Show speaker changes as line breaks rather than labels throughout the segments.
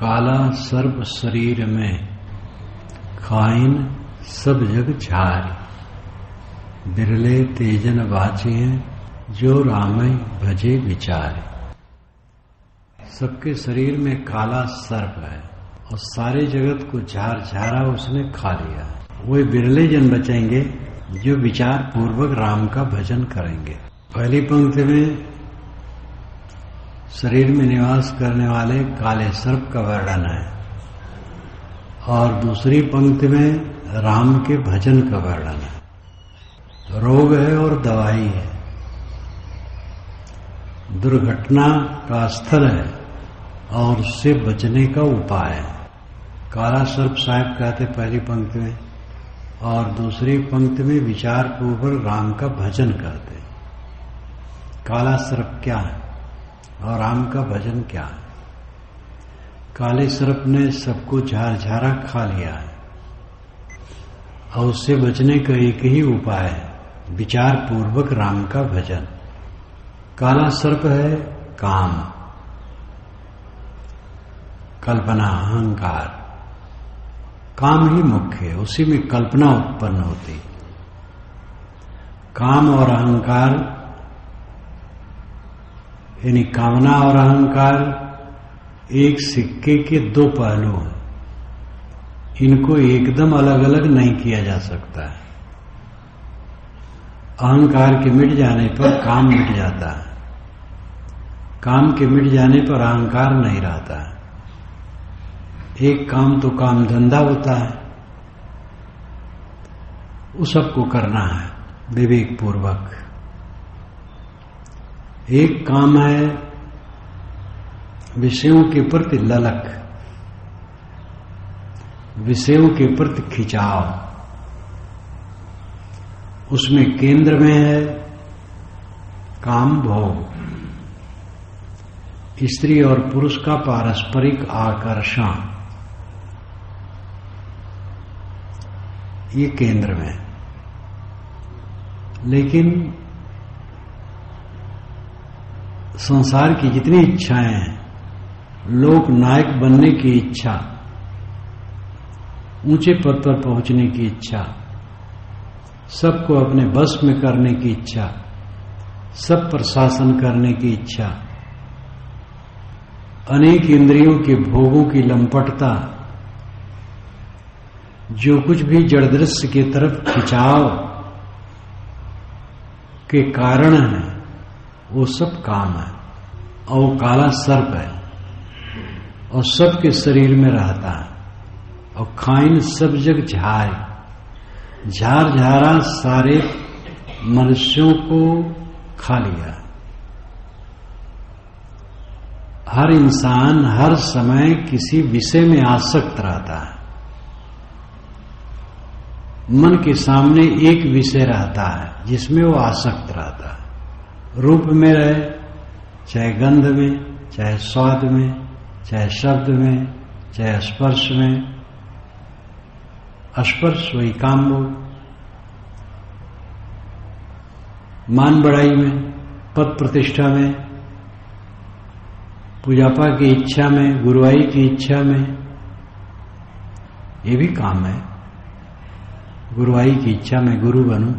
काला सर्प शरीर में, खाइन सब जग झारी। बिरले तेजन बाचे जो रामय भजे विचारे। सबके शरीर में काला सर्प है और सारे जगत को झार झारा उसने खा लिया। वही बिरले जन बचेंगे जो विचार पूर्वक राम का भजन करेंगे। पहली पंक्ति में शरीर में निवास करने वाले काले सर्प का वर्णन है और दूसरी पंक्ति में राम के भजन का वर्णन है। रोग है और दवाई है, दुर्घटना का स्थल है और उससे बचने का उपाय है। काला सर्प साहब कहते पहली पंक्ति में और दूसरी पंक्ति में विचार पूर्वक राम का भजन करते। काला सर्प क्या है और राम का भजन क्या है? काले सर्प ने सबको झार झारा खा लिया है और उससे बचने का एक ही उपाय है, विचार पूर्वक राम का भजन। काला सर्प है काम, कल्पना, अहंकार। काम ही मुख्य है, उसी में कल्पना उत्पन्न होती। काम और अहंकार यानी कामना और अहंकार एक सिक्के के दो पहलू हैं। इनको एकदम अलग अलग नहीं किया जा सकता है। अहंकार के मिट जाने पर काम मिट जाता है, काम के मिट जाने पर अहंकार नहीं रहता है। एक काम तो काम धंधा होता है, उस सबको करना है विवेक पूर्वक। एक काम है विषयों के प्रति ललक, विषयों के प्रति खिंचाव। उसमें केंद्र में है काम भोग, स्त्री और पुरुष का पारस्परिक आकर्षण, ये केंद्र में। लेकिन संसार की जितनी इच्छाएं हैं, लोक नायक बनने की इच्छा, ऊंचे पद पर पहुंचने की इच्छा, सबको अपने बस में करने की इच्छा, सब पर शासन करने की इच्छा, अनेक इंद्रियों के भोगों की लंपटता, जो कुछ भी जड़ दृश्य की तरफ खिंचाव के कारण है, वो सब काम है और वो काला सर्प है और सबके शरीर में रहता है और खाइन सब जग झार झारा सारे मनुष्यों को खा लिया। हर इंसान हर समय किसी विषय में आसक्त रहता है। मन के सामने एक विषय रहता है जिसमें वो आसक्त रहता है। रूप में रहे, चाहे गंध में, चाहे स्वाद में, चाहे शब्द में, चाहे स्पर्श में। स्पर्श वही काम हो, मान बढ़ाई में, पद प्रतिष्ठा में, पूजापा की इच्छा में, गुरुआई की इच्छा में, ये भी काम है। गुरुआई की इच्छा में गुरु बनूं,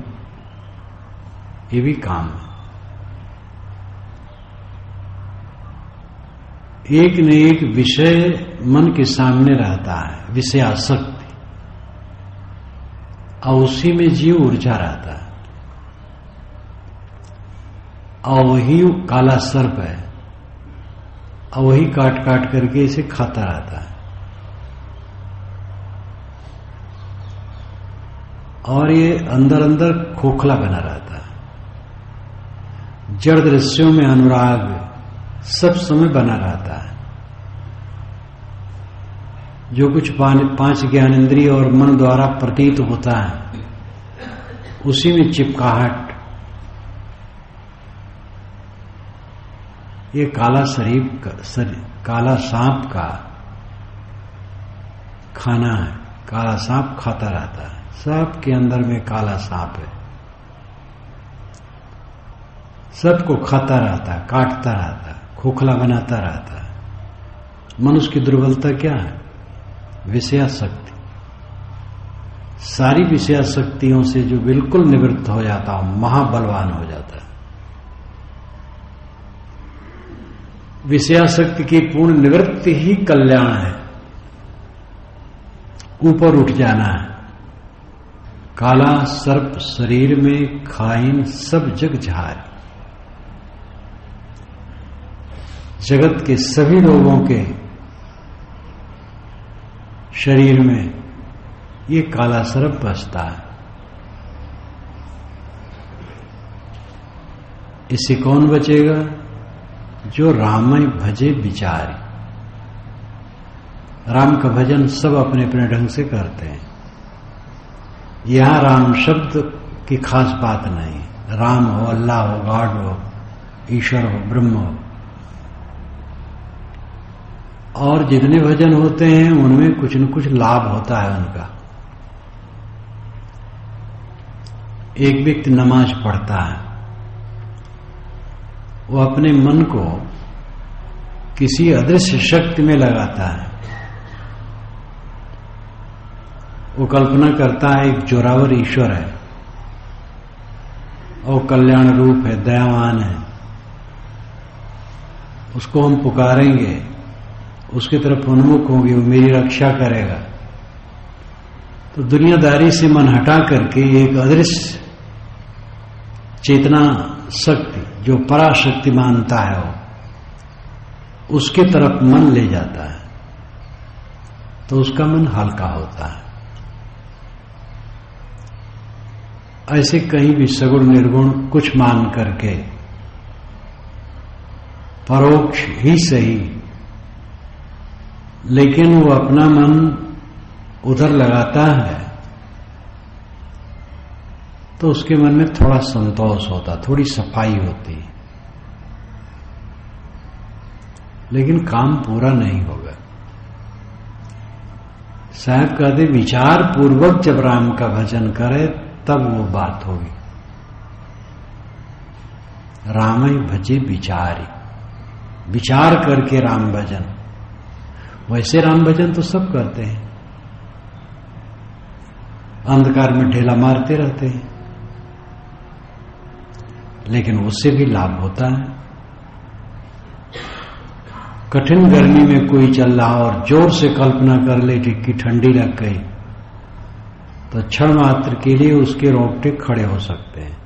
ये भी काम है। एक न एक विषय मन के सामने रहता है, विषय आसक्ति, और उसी में जीव ऊर्जा रहता है और वही काला सर्प है और वही काट काट करके इसे खाता रहता है। और ये अंदर अंदर खोखला बना रहता है। जड़ दृश्यों में अनुराग सब समय बना रहता है। जो कुछ पांच ज्ञानेंद्रिय और मन द्वारा प्रतीत होता है, उसी में चिपकाहट। ये काला काला सांप का खाना है। काला सांप खाता रहता है, सबके अंदर में काला सांप है, सबको खाता रहता है, काटता रहता है, खोखला बनाता रहता है। मनुष्य की दुर्बलता क्या है? विषयासक्ति। सारी विषयासक्तियों से जो बिल्कुल निवृत्त हो जाता हो, महाबलवान हो जाता है। विषयासक्ति की पूर्ण निवृत्ति ही कल्याण है, ऊपर उठ जाना है। काला सर्प शरीर में खाइन सब जग झार। जगत के सभी लोगों के शरीर में ये काला सर्प बसता है। इससे कौन बचेगा? जो रामय भजे बिचारी। राम का भजन सब अपने अपने ढंग से करते हैं। यहां राम शब्द की खास बात नहीं। राम हो, अल्लाह हो, गॉड हो, ईश्वर हो, ब्रह्म हो, और जितने भजन होते हैं उनमें कुछ न कुछ लाभ होता है उनका। एक व्यक्ति नमाज पढ़ता है, वो अपने मन को किसी अदृश्य शक्ति में लगाता है। वो कल्पना करता है एक जोरावर ईश्वर है और कल्याण रूप है, दयावान है, उसको हम पुकारेंगे, उसकी तरफ उन्मुख होंगे, वो मेरी रक्षा करेगा। तो दुनियादारी से मन हटा करके एक अदृश्य चेतना शक्ति जो पराशक्ति मानता है वो उसके तरफ मन ले जाता है, तो उसका मन हल्का होता है। ऐसे कहीं भी सगुण निर्गुण कुछ मान करके परोक्ष ही सही, लेकिन वो अपना मन उधर लगाता है तो उसके मन में थोड़ा संतोष होता, थोड़ी सफाई होती, लेकिन काम पूरा नहीं होगा। साहब कहते विचार पूर्वक जब राम का भजन करे तब वो बात होगी। राम ही भजे विचारी, विचार करके राम भजन। वैसे राम भजन तो सब करते हैं, अंधकार में ढेला मारते रहते हैं, लेकिन उससे भी लाभ होता है। कठिन गर्मी में कोई चल रहा और जोर से कल्पना कर ले कि ठंडी लग गई, तो क्षण मात्र के लिए उसके रोंगटे खड़े हो सकते हैं।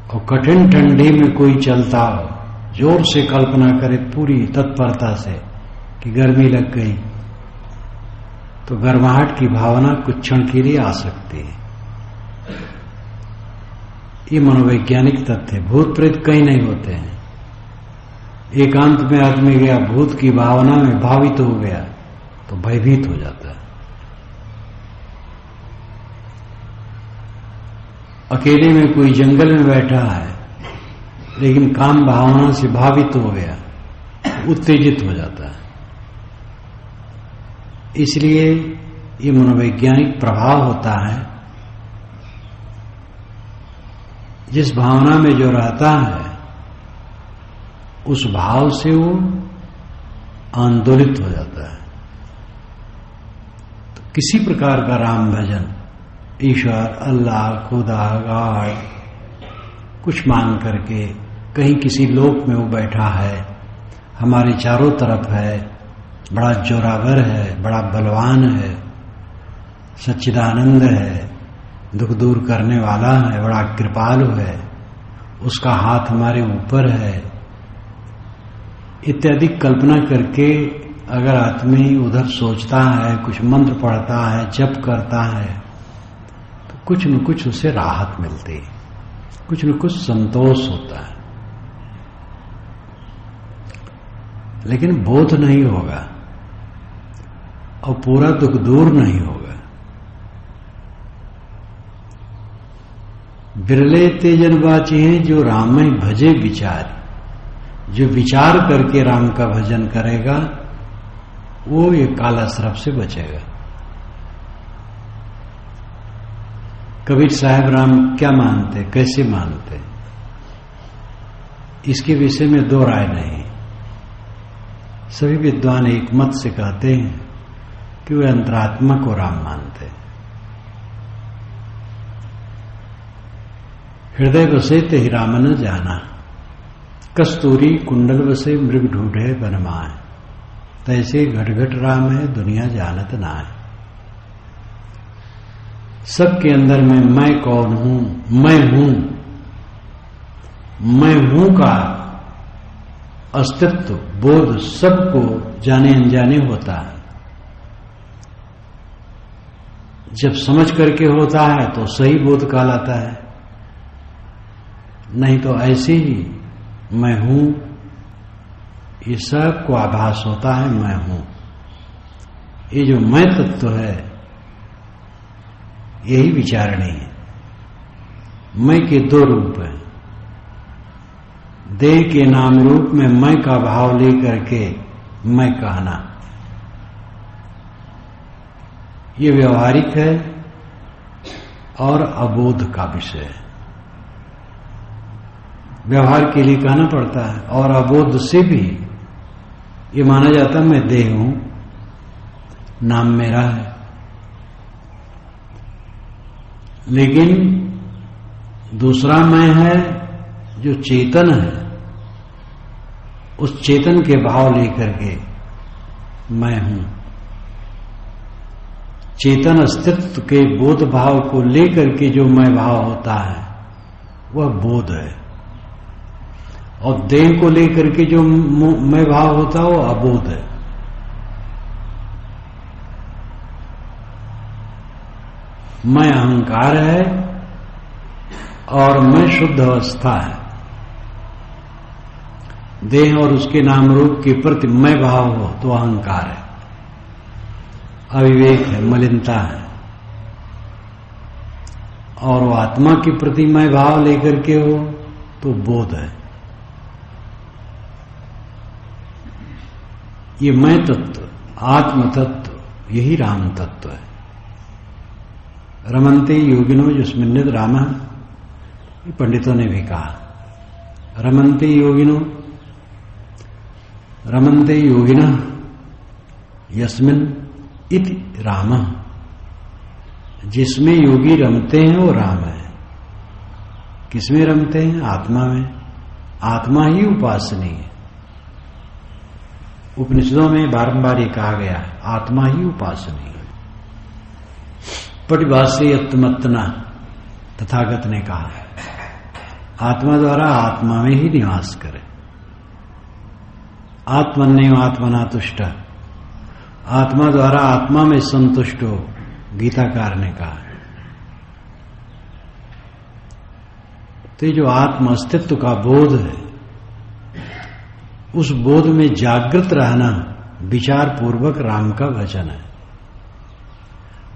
और कठिन ठंडी में कोई चलता हो, जोर से कल्पना करे पूरी तत्परता से कि गर्मी लग गई, तो गर्माहट की भावना कुछ क्षण के लिए आ सकती है। ये मनोवैज्ञानिक तथ्य। भूत प्रेत कहीं नहीं होते हैं। एकांत में आदमी गया, भूत की भावना में भावित हो गया तो भयभीत हो जाता है। अकेले में कोई जंगल में बैठा है, लेकिन काम भावना से भावित हो गया, उत्तेजित हो जाता है। इसलिए ये मनोवैज्ञानिक प्रभाव होता है। जिस भावना में जो रहता है उस भाव से वो आंदोलित हो जाता है। तो किसी प्रकार का राम भजन, ईश्वर, अल्लाह, खुदा, गॉड कुछ मान करके कहीं किसी लोक में वो बैठा है, हमारे चारों तरफ है, बड़ा जोरावर है, बड़ा बलवान है, सच्चिदानंद है, दुख दूर करने वाला है, बड़ा कृपालु है, उसका हाथ हमारे ऊपर है, इत्यादि कल्पना करके अगर आदमी उधर सोचता है, कुछ मंत्र पढ़ता है, जप करता है, तो कुछ न कुछ उसे राहत मिलती है, कुछ न कुछ संतोष होता है। लेकिन बोध नहीं होगा और पूरा दुख दूर नहीं होगा। बिरले ते जन बाचे हैं जो राम में भजे विचार। जो विचार करके राम का भजन करेगा वो ये काला सर्प से बचेगा। कबीर साहब राम क्या मानते, कैसे मानते, इसके विषय में दो राय नहीं। सभी विद्वान एक मत से कहते हैं कि वे अंतरात्मा को राम मानते हैं। हृदय बसे ते ही राम न जाना, कस्तूरी कुंडल बसे मृग ढूंढे बनमाए, तैसे घट घट राम है दुनिया जानत ना है। सबके अंदर में मैं कौन हूं, मैं हूं का अस्तित्व बोध सबको जाने अनजाने होता है। जब समझ करके होता है तो सही बोध कहलाता है, नहीं तो ऐसे ही मैं हूं, ये सबको आभास होता है मैं हूं। ये जो मैं तत्व है यही विचारणी है। मैं के दो रूप हैं, देह के नाम रूप में मैं का भाव लेकर के मैं कहना, ये व्यवहारिक है और अबोध का विषय है। व्यवहार के लिए कहना पड़ता है और अबोध से भी ये माना जाता है मैं देह हूं, नाम मेरा है। लेकिन दूसरा मैं है जो चेतन है, उस चेतन के भाव लेकर के मैं हूं। चेतन अस्तित्व के बोध भाव को लेकर के जो मैं भाव होता है वह बोध है, और देह को लेकर के जो मैं भाव होता है वो अबोध है। मैं अहंकार है और मैं शुद्ध अवस्था है। देह और उसके नाम रूप के प्रति मैं भाव हो तो अहंकार है, अविवेक है, मलिनता है। और वो आत्मा के प्रति मैं भाव लेकर के हो तो बोध है। ये मैं तत्व, आत्म तत्व, यही राम तत्व है। रमन्ते योगिनो युष्मिन्नित राम, पंडितों ने भी कहा रमन्ते योगिनो, रमन्ते योगिना यस्मिन इति राम, जिसमें योगी रमते हैं वो राम है। किसमें रमते हैं? आत्मा में। आत्मा ही उपासनीय है। उपनिषदों में बारंबार ये कहा गया आत्मा ही उपासनीय है। पटिभाष्यत्मत्तना तथागत ने कहा आत्मा द्वारा आत्मा में ही निवास करे। आत्मन्येव आत्मना तुष्ट, आत्मा द्वारा आत्मा में संतुष्ट हो, गीताकार ने कहा। तो ये जो आत्म अस्तित्व का बोध है, उस बोध में जागृत रहना विचार पूर्वक राम का भजन है।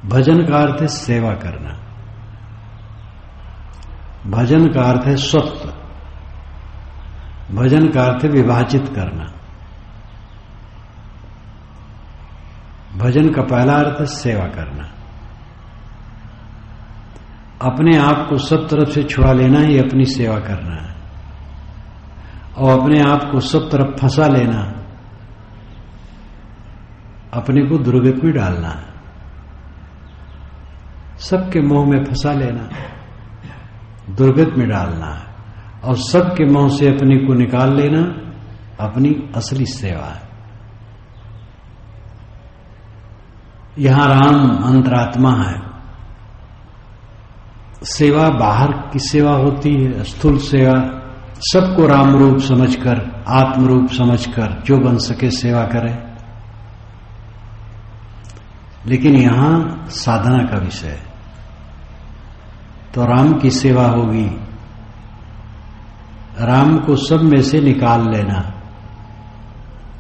भजन का अर्थ है सेवा करना, भजन का अर्थ है स्वत्व, भजन का अर्थ है विभाजित करना। भजन का पहला अर्थ है सेवा करना। अपने आप को सब तरफ से छुड़ा लेना ही अपनी सेवा करना है, और अपने आप को सब तरफ फंसा लेना अपने को दुर्गति में डालना है। सबके मोह में फंसा लेना, दुर्गति में डालना है, और सबके मोह से अपने को निकाल लेना अपनी असली सेवा है। यहां राम अंतरात्मा है। सेवा बाहर की सेवा होती है, स्थूल सेवा, सबको राम रूप समझकर, आत्म रूप समझकर जो बन सके सेवा करे। लेकिन यहां साधना का विषय है, तो राम की सेवा होगी राम को सब में से निकाल लेना,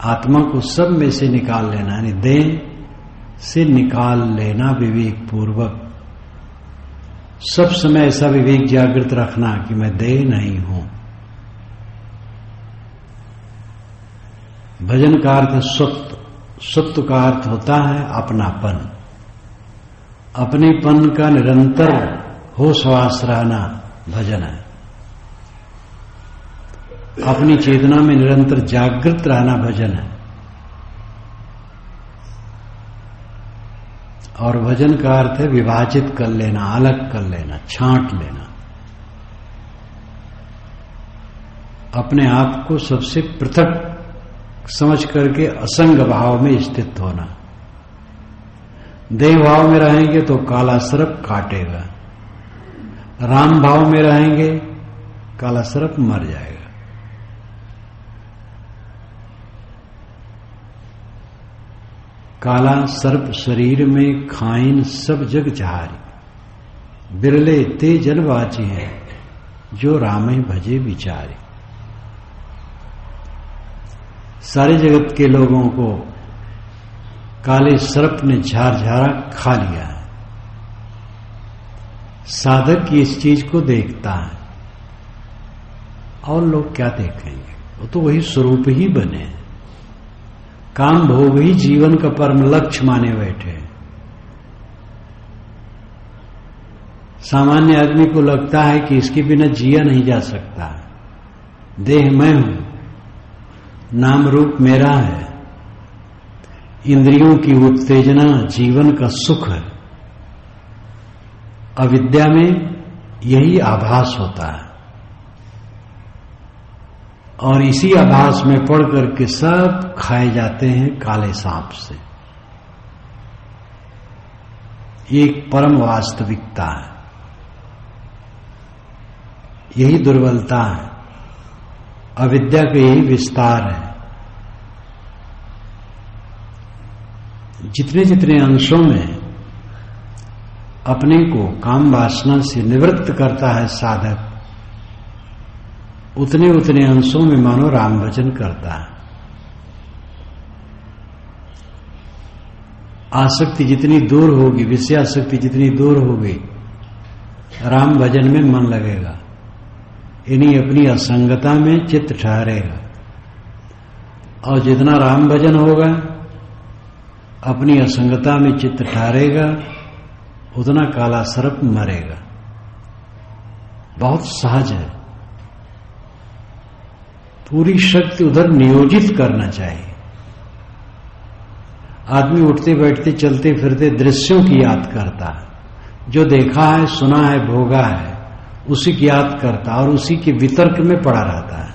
आत्मा को सब में से निकाल लेना, यानी देह से निकाल लेना विवेक पूर्वक। सब समय ऐसा विवेक जागृत रखना कि मैं देह नहीं हूं। भजन का अर्थ है सत्व, सत्व का अर्थ होता है अपनापन, अपनेपन का निरंतर होशवास रहना भजन है। अपनी चेतना में निरंतर जागृत रहना भजन है। और भजन का अर्थ है विभाजित कर लेना, अलग कर लेना, छांट लेना, अपने आप को सबसे पृथक समझ करके असंग भाव में स्थित होना। देह भाव में रहेंगे तो काला सर्प काटेगा, राम भाव में रहेंगे काला सर्प मर जाएगा। काला सर्प शरीर में खाइन सब जग झारी, बिरले ते जल बाची है जो रामे भजे विचारे। सारे जगत के लोगों को काले सर्प ने झारझारा खा लिया है। साधक इस चीज को देखता है, और लोग क्या देखेंगे, वो तो वही स्वरूप ही बने, काम भोग ही जीवन का परम लक्ष्य माने बैठे। सामान्य आदमी को लगता है कि इसके बिना जिया नहीं जा सकता, देह मैं हूं, नाम रूप मेरा है, इंद्रियों की उत्तेजना जीवन का सुख है। अविद्या में यही आभास होता है, और इसी आभास में पड़ करके सब खाए जाते हैं काले सांप से। ये एक परम वास्तविकता है, यही दुर्बलता है, अविद्या का यही विस्तार है। जितने जितने अंशों में अपने को काम वासना से निवृत्त करता है साधक, उतने उतने अंशों में मानो राम भजन करता है। आसक्ति जितनी दूर होगी, विषयासक्ति जितनी दूर होगी, राम भजन में मन लगेगा, इन्हीं अपनी असंगता में चित्त ठहरेगा। और जितना राम भजन होगा, अपनी असंगता में चित्त ठहरेगा, उतना काला सर्प मरेगा। बहुत सहज है, पूरी शक्ति उधर नियोजित करना चाहिए। आदमी उठते बैठते चलते फिरते दृश्यों की याद करता है, जो देखा है, सुना है, भोगा है, उसी की याद करता और उसी के वितर्क में पड़ा रहता है।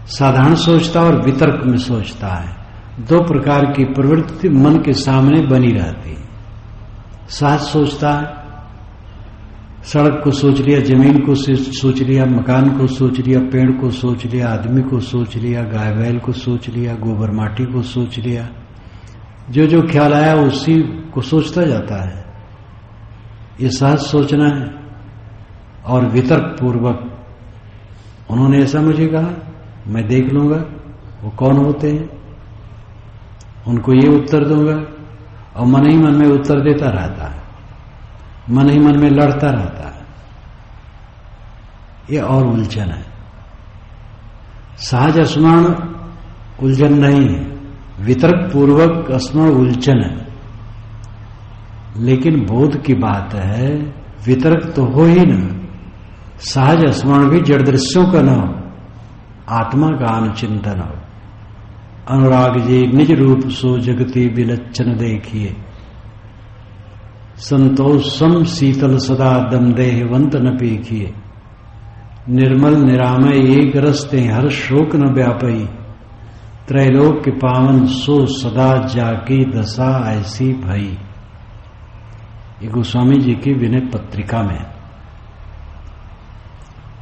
साधारण सोचता और वितर्क में सोचता है, दो प्रकार की प्रवृत्ति मन के सामने बनी रहती है। सहज सोचता है, सड़क को सोच लिया, जमीन को सोच लिया, मकान को सोच लिया, पेड़ को सोच लिया, आदमी को सोच लिया, गाय बैल को सोच लिया, गोबर माटी को सोच लिया, जो जो ख्याल आया उसी को सोचता जाता है। ये सहज सोचना है। और वितर्क पूर्वक, उन्होंने ऐसा मुझे कहा, मैं देख लूंगा वो कौन होते हैं, उनको ये उत्तर दूंगा, और मन ही मन में उत्तर देता रहता है, मन ही मन में लड़ता रहता है। ये और उलझन है। सहज स्मरण उलझन नहीं है, वितर्क पूर्वक स्मरण उलझन है। लेकिन बोध की बात है, वितर्क तो हो ही ना, सहज स्मरण भी जड़ दृश्यों का न हो, आत्मा का अनुचिंतन हो। अनुराग जी निज रूप सो जगति विलक्षण देखिए, संतोष सम शीतल सदा दम देहवंत न पेखिए। निर्मल निरामय एक रस्ते हर शोक न व्यापई, त्रैलोक के पावन सो सदा जाकी दशा ऐसी भई। ये गोस्वामी जी की विनय पत्रिका में।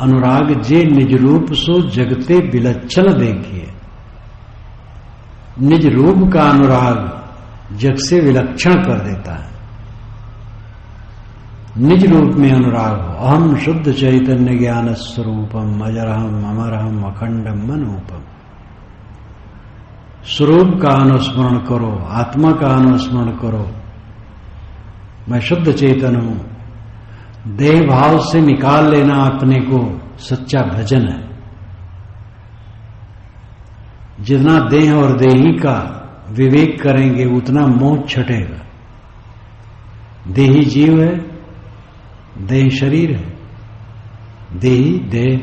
अनुराग जे निज रूप सो जगते विलक्षण देखिए। निज रूप का अनुराग जग से विलक्षण कर देता है। निज रूप में अनुराग हो। अहम शुद्ध चैतन्य ज्ञान स्वरूपम अजरहम अमरहम अखंडम मनोपम। स्वरूप का अनुस्मरण करो, आत्मा का अनुस्मरण करो। मैं शुद्ध चेतन हूं। देह भाव से निकाल लेना अपने को सच्चा भजन है। जितना देह और देही का विवेक करेंगे उतना मोह छटेगा। देही जीव है, देह शरीर है, देही देह।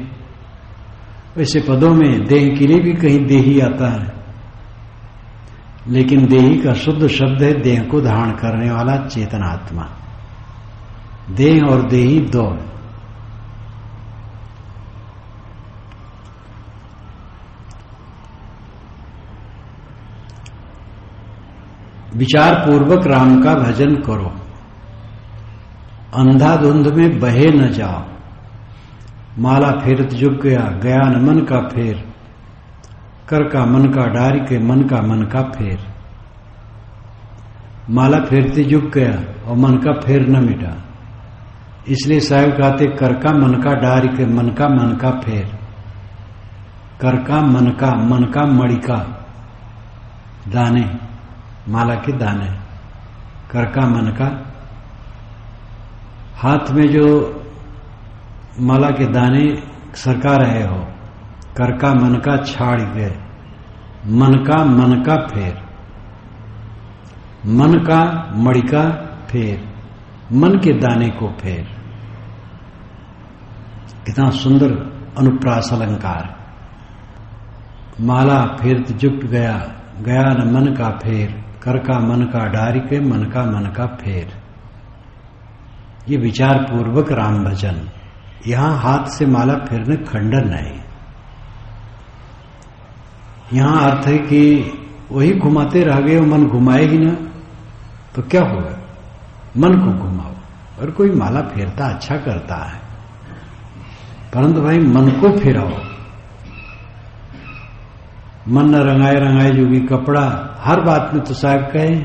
वैसे पदों में देह के लिए भी कहीं देही आता है, लेकिन देही का शुद्ध शब्द है देह को धारण करने वाला चेतनात्मा। देह और देही दो है। विचार पूर्वक राम का भजन करो, अंधाधुंध में बहे न जाओ। माला फेरत जुग गया, गया न मन का फेर। कर का मन का डारी के मन का फेर। माला फेरते जुग गया और मन का फेर न मिटा, इसलिए साहब कहते कर का मन का डारी के मन का फेर। कर का मन का मणि का दाने, माला के दाने। कर का मन का, हाथ में जो माला के दाने सरका रहे हो, कर का मन का छाड़ गए। मन का फेर। मन का मणि का फेर, मन के दाने को फेर। कितना सुंदर अनुप्रास अलंकार। माला फेरत जुट गया, गया न मन का फेर। कर का मन का डारी के मन का फेर। ये विचार पूर्वक राम भजन। यहां हाथ से माला फेरने खंडन नहीं। यहां अर्थ है कि वही घुमाते रह गए, मन घुमाए ही ना तो क्या होगा। मन को घुमाओ। और कोई माला फेरता अच्छा करता है, परंतु भाई मन को फेराओ। मन न रंगाए रंगाए जोगी कपड़ा, हर बात में तो साहब कहे।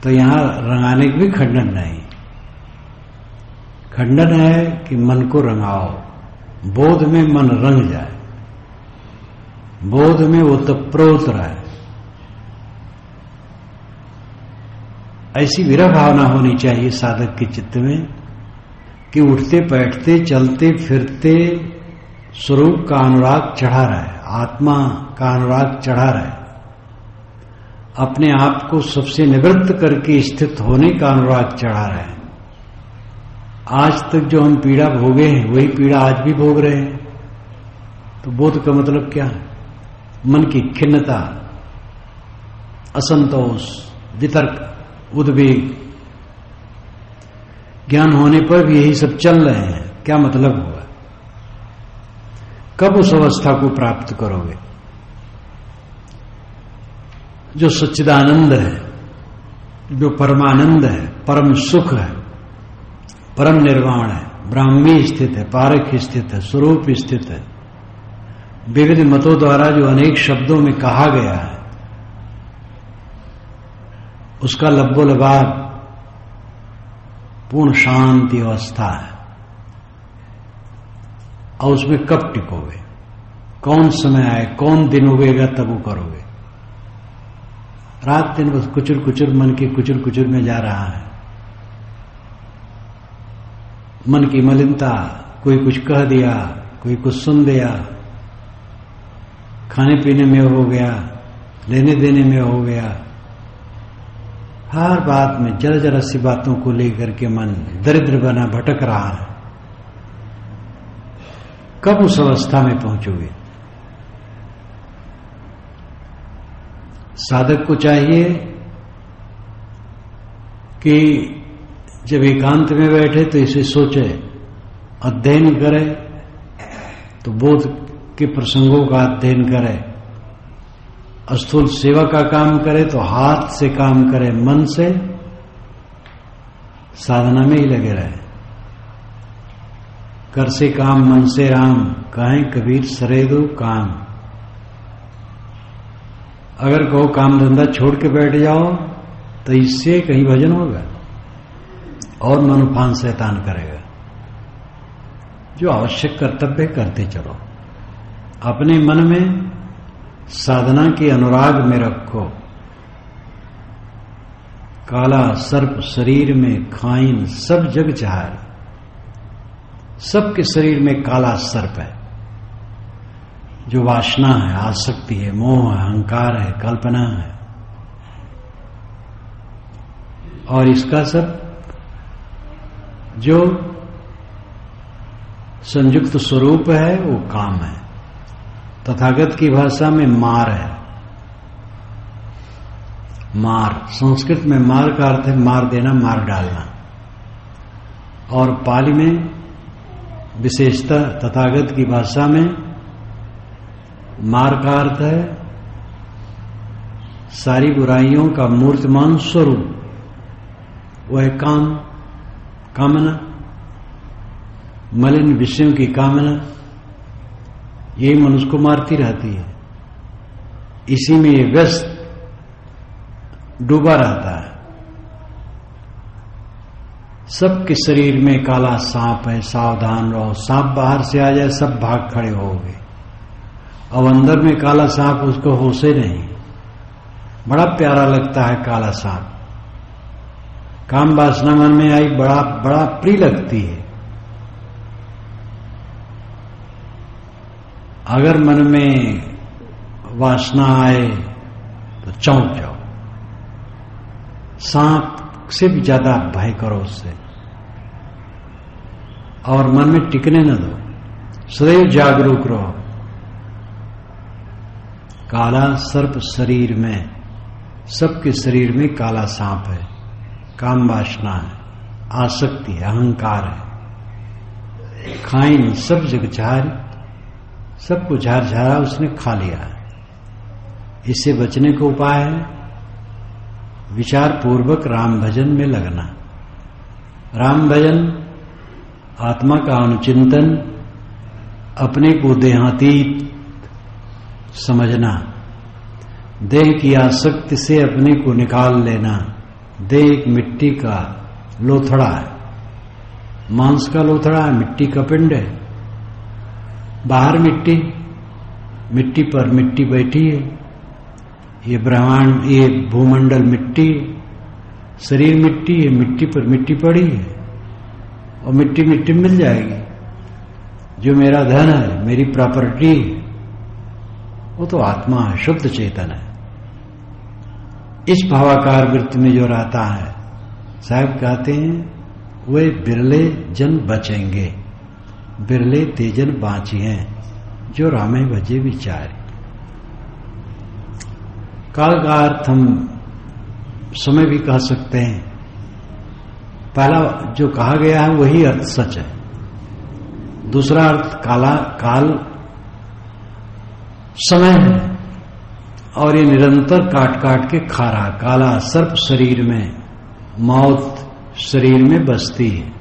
तो यहां रंगाने की भी खंडन नहीं। खंडन है कि मन को रंगाओ, बोध में मन रंग जाए, बोध में वो तप्रोत रहे। ऐसी विरह भावना होनी चाहिए साधक के चित्त में कि उठते बैठते चलते फिरते स्वरूप का अनुराग चढ़ा रहे, आत्मा का अनुराग चढ़ा रहे, अपने आप को सबसे निवृत्त करके स्थित होने का अनुराग चढ़ा रहे। आज तक जो हम पीड़ा भोगे हैं वही पीड़ा आज भी भोग रहे हैं। तो बोध का मतलब क्या है? मन की खिन्नता, असंतोष, वितर्क, उद्वेग। ज्ञान होने पर भी यही सब चल रहे हैं, क्या मतलब हुआ? कब उस अवस्था को प्राप्त करोगे जो सच्चिदानंद है, जो परमानंद है, परम सुख है, परम निर्वाण है, ब्राह्मी स्थित है, पारख स्थित है, स्वरूप स्थित है। विविध मतों द्वारा जो अनेक शब्दों में कहा गया है उसका लब्बोलबाब पूर्ण शांति अवस्था है। और उसमें कब टिकोगे? कौन समय आए, कौन दिन उगेगा तब वो करोगे। रात दिन बस कुचुर कुचुर मन के कुचुर कुचुर में जा रहा है। मन की मलिनता, कोई कुछ कह दिया, कोई कुछ सुन दिया, खाने पीने में हो गया, लेने देने में हो गया, हर बात में जरा जरा सी बातों को लेकर के मन दरिद्र बना भटक रहा है। कब उस अवस्था में पहुंचोगे? साधक को चाहिए कि जब एकांत में बैठे तो इसे सोचे, अध्ययन करे तो बोध के प्रसंगों का अध्ययन करे, स्थूल सेवा का काम करे तो हाथ से काम करे, मन से साधना में ही लगे रहे। कर से काम मन से राम, कहें कबीर सरे दो काम। अगर कहो काम धंधा छोड़ के बैठ जाओ तो इससे कहीं भजन होगा और मनोफान शैतान करेगा। जो आवश्यक कर्तव्य करते चलो, अपने मन में साधना के अनुराग में रखो। काला सर्प शरीर में खाइन सब जग चार। सबके शरीर में काला सर्प है, जो वासना है, आसक्ति है, मोह है, अहंकार है, कल्पना है। और इसका सर्प जो संयुक्त स्वरूप है वो काम है। तथागत की भाषा में मार है, मार। संस्कृत में मार का अर्थ है मार देना, मार डालना। और पाली में विशेषतः तथागत की भाषा में मार का अर्थ है सारी बुराइयों का मूर्तिमान स्वरूप। वह काम, कामना, मलिन विषयों की कामना, यही मनुष्य को मारती रहती है। इसी में ये व्यस्त डूबा रहता है। सबके शरीर में काला सांप है, सावधान रहो। सांप बाहर से आ जाए सब भाग खड़े होगे। अब अंदर में काला सांप, उसको होशे नहीं। बड़ा प्यारा लगता है काला सांप। काम वासना मन में आई, बड़ा बड़ा प्रिय लगती है। अगर मन में वासना आए तो चौंक जाओ। सांप से भी ज्यादा भय करो उससे, और मन में टिकने न दो। सदैव जागरूक रहो। काला सर्प शरीर में, सबके शरीर में काला सांप है। काम वासना है, आसक्ति है, अहंकार है। खाइन सब जग झार, सबको झार झारा उसने खा लिया है। इससे बचने का उपाय है विचार पूर्वक राम भजन में लगना। राम भजन, आत्मा का अनुचिंतन, अपने को देहातीत समझना, देह की आसक्ति से अपने को निकाल लेना। देह एक मिट्टी का लोथड़ा है, मांस का लोथड़ा है, मिट्टी का पिंड है। बाहर मिट्टी, मिट्टी पर मिट्टी बैठी है। ये ब्रह्मांड, ये भूमंडल मिट्टी, शरीर मिट्टी है, मिट्टी पर मिट्टी पड़ी है और मिट्टी मिट्टी मिल जाएगी। जो मेरा धन है, मेरी प्रॉपर्टी है, वो तो आत्मा है, शुद्ध चेतन है। इस भावाकार वृत्ति में जो रहता है, साहब कहते हैं वे बिरले जन बचेंगे, बिरले तेजन बाँची हैं, जो रामे भजे विचार। काल का अर्थ हम समय भी कह सकते हैं। पहला जो कहा गया है वही अर्थ सच है। दूसरा अर्थ काल समय है, और ये निरंतर काट काट के खा रहा। काला सर्प शरीर में, मौत शरीर में बसती है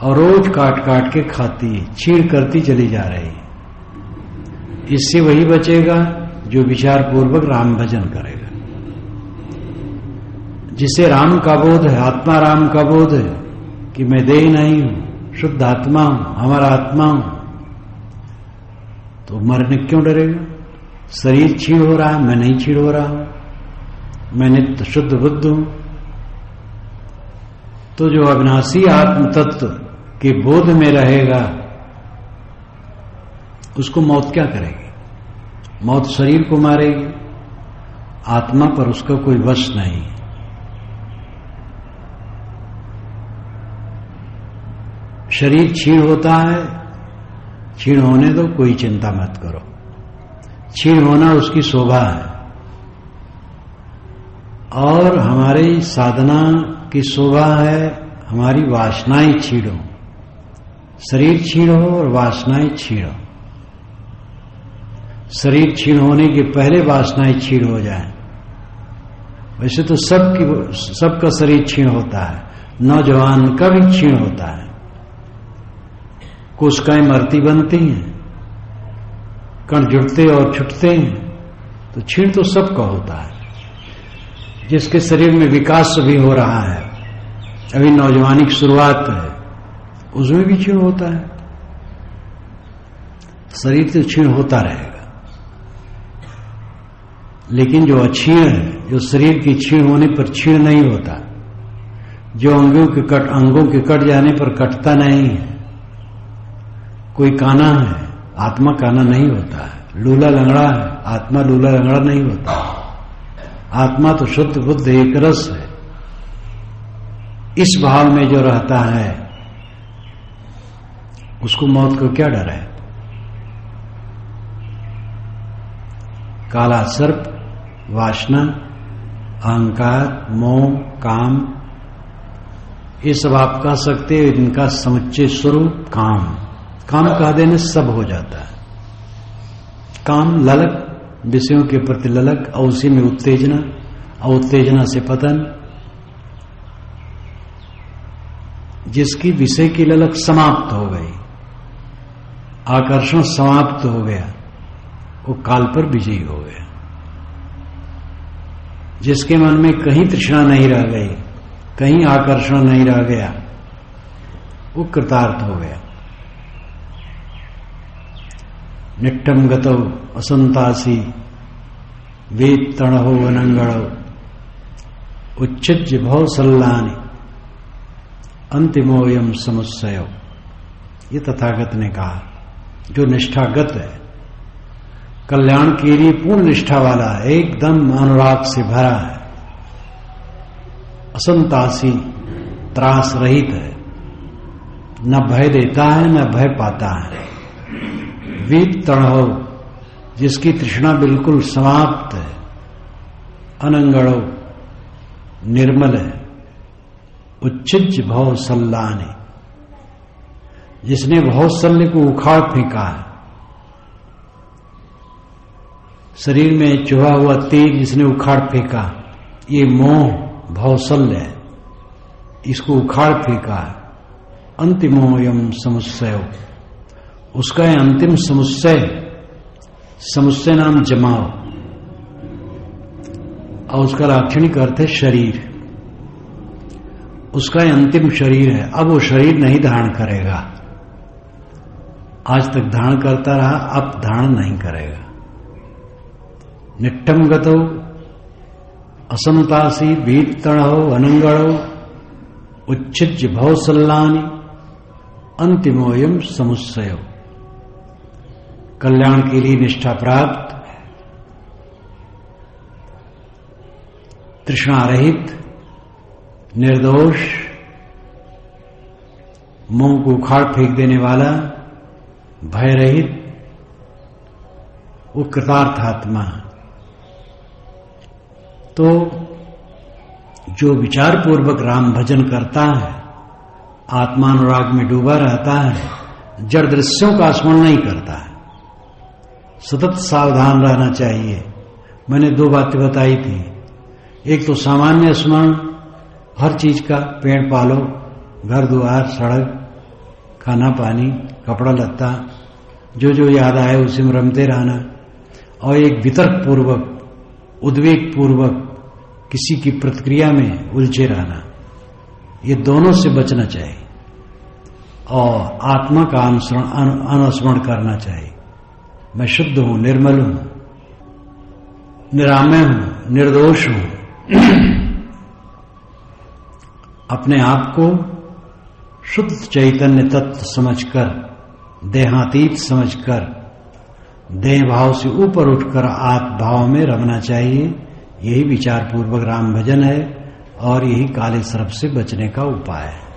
और रोज काट काट के खाती है, छीड़ करती चली जा रही है। इससे वही बचेगा जो विचार पूर्वक राम भजन करेगा, जिसे राम का बोध है, आत्मा राम का बोध है कि मैं देह नहीं हूं, शुद्ध आत्मा हूं, हमारा आत्मा हूं, तो मरने क्यों डरेगा? शरीर छीड़ हो रहा है, मैं नहीं छीड़ हो रहा हूं, मैं नित्य शुद्ध बुद्ध हूं। तो जो अविनाशी आत्म तत्व के बोध में रहेगा, उसको मौत क्या करेगी? मौत शरीर को मारेगी, आत्मा पर उसका कोई वश नहीं। शरीर क्षीण होता है, क्षीण होने दो, कोई चिंता मत करो। क्षीण होना उसकी शोभा है, और हमारी साधना की शोभा है हमारी वासनाएं क्षीण हो। शरीर क्षीण हो और वासनाएं क्षीण हो। शरीर क्षीण होने के पहले वासनाएं क्षीण हो जाए। वैसे तो सबका शरीर क्षीण होता है, नौजवान का भी क्षीण होता है। कोशिकाएं मरती बनती हैं, कण जुड़ते और छुटते हैं, तो क्षीण तो सबका होता है। जिसके शरीर में विकास भी हो रहा है, अभी नौजवानी की शुरुआत है, उसमें भी क्षीण होता है। शरीर तो क्षीण होता रहेगा, लेकिन जो अक्षीण है, जो शरीर की क्षीण होने पर क्षीण नहीं होता, जो अंगों के कट जाने पर कटता नहीं है। कोई काना है, आत्मा काना नहीं होता है। लूला लंगड़ा है, आत्मा लूला लंगड़ा नहीं होता। आत्मा तो शुद्ध बुद्ध एक रस है। इस भाव में जो रहता है, उसको मौत को क्या डर है? काला सर्प वासना अहंकार, मोह, काम, ये सब आप कह सकते हैं। इनका समुच्चय स्वरूप काम। काम कह देने सब हो जाता है। काम ललक, विषयों के प्रति ललक, और उसी में उत्तेजना, और उत्तेजना से पतन। जिसकी विषय की ललक समाप्त हो गई, आकर्षण समाप्त हो गया, वो काल पर विजयी हो गया। जिसके मन में कहीं तृष्णा नहीं रह गई, कहीं आकर्षण नहीं रह गया, वो कृतार्थ हो गया। निट्टम गतौ असंतासी वेद तणहो अनंगणो उच्चिज्य भव सल्लानि अंतिमोयम समुच्चयो। ये तथागत ने कहा, जो निष्ठागत है, कल्याण के लिए पूर्ण निष्ठा वाला है, एकदम अनुराग से भरा है, असंतासी, त्रास रहित है, न भय देता है न भय पाता है। वीत तणहो, जिसकी तृष्णा बिल्कुल समाप्त है, अनंगणो, निर्मल है, उच्चिज्य भव सल्लानि, जिसने भवशल्य को उखाड़ फेंका है। शरीर में चुहा हुआ तेज जिसने उखाड़ फेंका, ये मोह भवशल्य है, इसको उखाड़ फेंका है। अंतिमोयम समुच्चयो, उसका है अंतिम समुच्चय। समुच्चय नाम जमाव, और उसका लाक्षणिक अर्थ है शरीर। उसका अंतिम शरीर है। अब वो शरीर नहीं धारण करेगा। आज तक धारण करता रहा, अब धारण नहीं करेगा। निट्ठम गतो असंतासी वीतणो अनंगणो उच्चिज्य भव सल्लानि अंतिमोयम समुच्चयो। कल्याण के लिए निष्ठा प्राप्त, तृष्णा रहित, निर्दोष, मोह को उखाड़ फेंक देने वाला, भय रहित, वो कृतार्थ आत्मा। तो जो विचार पूर्वक राम भजन करता है, आत्मानुराग में डूबा रहता है, जड़ दृश्यों का स्मरण नहीं करता है। सतत सावधान रहना चाहिए। मैंने दो बातें बताई थी। एक तो सामान्य स्मरण हर चीज का, पेड़ पालो, घर द्वार, सड़क, खाना पानी, कपड़ा लत्ता, जो जो याद आए उसी में रमते रहना। और एक वितर्क पूर्वक, उद्वेग पूर्वक किसी की प्रतिक्रिया में उलझे रहना, ये दोनों से बचना चाहिए। और आत्मा का अनुस्मरण करना चाहिए। मैं शुद्ध हूं, निर्मल हूं, निरामय हूं, निर्दोष हूं। अपने आप को शुद्ध चैतन्य तत्व समझकर, देहातीत समझकर, देह भाव से ऊपर उठकर आत्म भाव में रमना चाहिए। यही विचार पूर्वक राम भजन है और यही काले सर्प से बचने का उपाय है।